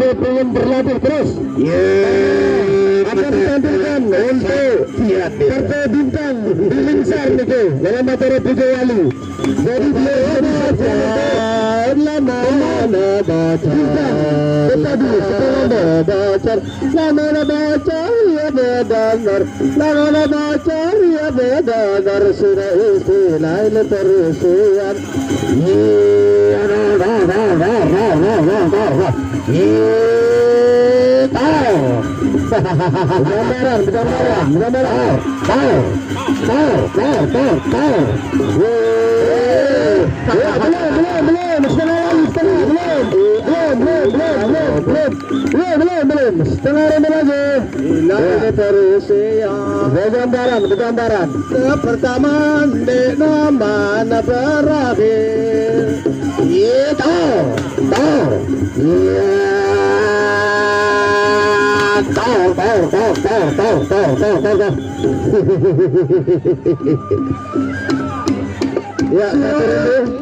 menit ingin berlatih terus. Akan ditampilkan untuk kartu bintang di Lingsar niku dalam materi Pujo Wali. Jadi dia saja lama bocor. Kita dulu setelah bocor, lama bocor ya benar, lama bocor ya benar sudah istilah leterusian. Belum setengah ronde lagi. Ini terus ya gambaran pertama di mana berakhir ya,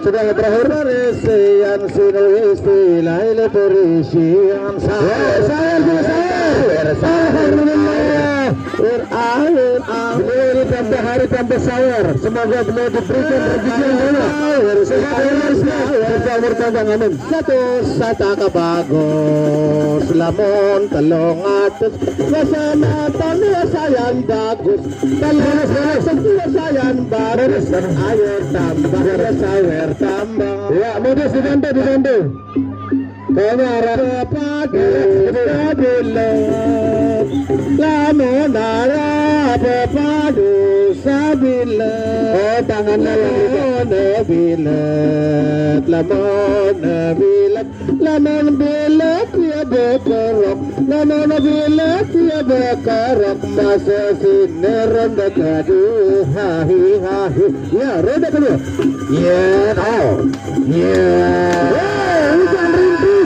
sudah berakhir. Perisian sinu istilah perisian saya berakhir tambah hari tambah sayur. Semoga beliau diberikan rezeki yang banyak. Satu sataka bagus, lamun telung atus kesana tanah sayang bagus, telung sayang bagus, ayo tambah sayur tambah. Ya, modus dibantu. Kayaknya arah kepada stabilan, lamun arah pepadu sabilan. Oh, tangannya lamun bilet, lamun bilet ya bekerok, lamun bilet ya bekerok, masa sini ronda kedua, hahi, ya ronda kedua, ya tahu, bukan rintis.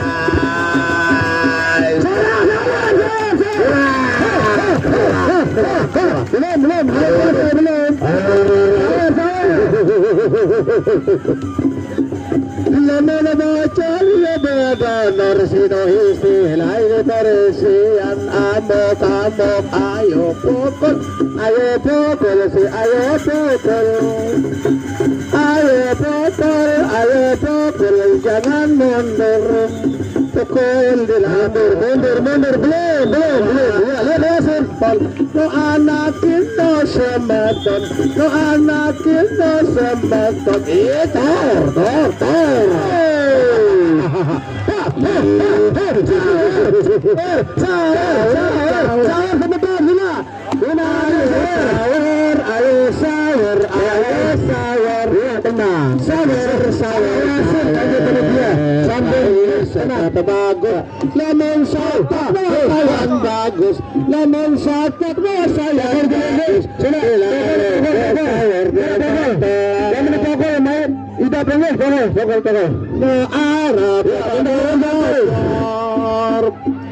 Lama bocor ya benar sino istilah perisian amok ayo pukul jangan mundur. Pukul mundur belum ya lihat simpel no anakin no sematon tor bagus, lemon sotak sayang bagus, lemon sotak sayang bagus. Ida pokok. Arab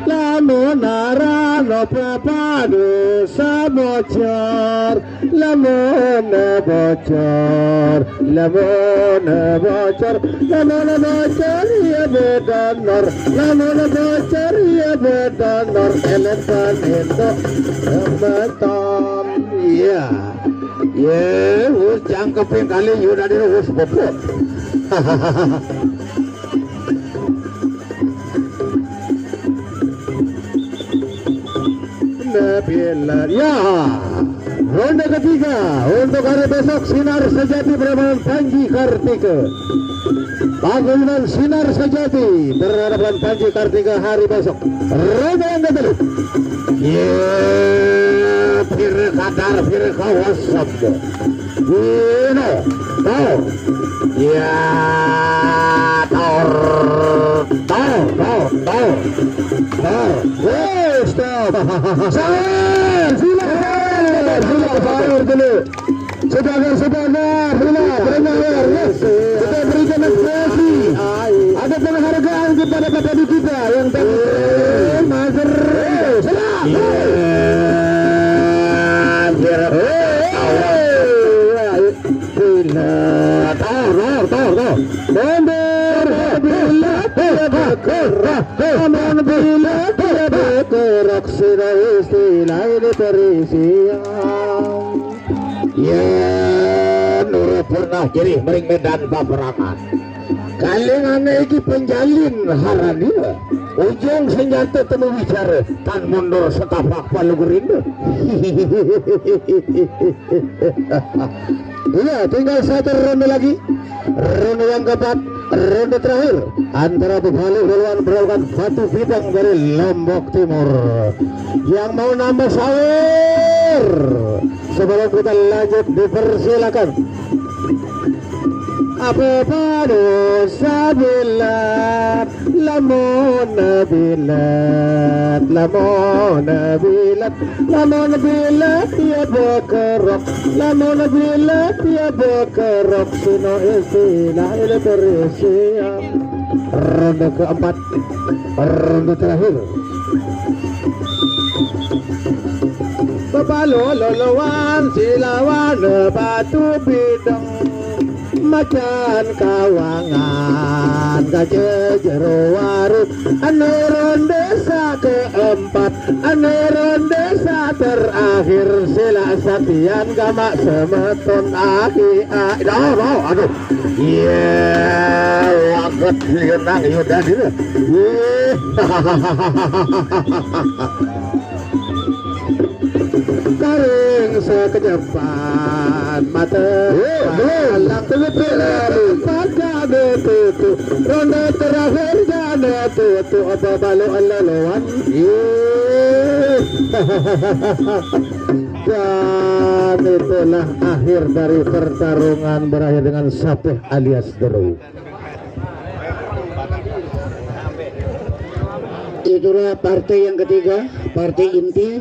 lamun arano pepadu sabocor, lamun bocor ya bedanor, elepan itu beton. Iya. Cangkepin kali udah di us popot. Ya, ronde ketiga untuk hari besok Sinar Sejati berhadapan Panji Kartika. Paguyuban Sinar Sejati berhadapan Panji Kartika hari besok. Ronde yang kedua. Fir kawasab. Tor. Ya, tor. Stop. Sabar dulu. Saudara, berenang. Kita berikan apresiasi. Ada penghargaan kepada petani kita yang tadi master. Mundur. namun bila dia bergerak sudah istilah ini terisian. Ya Nur pernah jadi mering medan peperangan kalengan iki penjalin harani ujung senjata temu bicara tan mundur setapak palugurin. Iya, tinggal satu ronde lagi, ronde yang keempat, ronde terakhir antara Tuvalu melawan Batu Bidang dari Lombok Timur. Yang mau nambah sahur sebelum kita lanjut dipersilakan. Apa baru sabilat lamun bilat ya berkerok lamun bilat ya berkerok sino istilah ini terisian. Ronde keempat, ronde terakhir. Bebalo lolowan silawan Batu Bidang macan kawangan kajejero warung anu ronde keempat anu ronde terakhir sila satian gamak semeton aduh waget lienang yudan itu karing sekejepan mata alang pada tutu ronde terakhir jana tutu apa balu alalawan dan itulah akhir dari pertarungan berakhir dengan Sapeh alias Deru. Itulah partai yang ketiga, partai inti.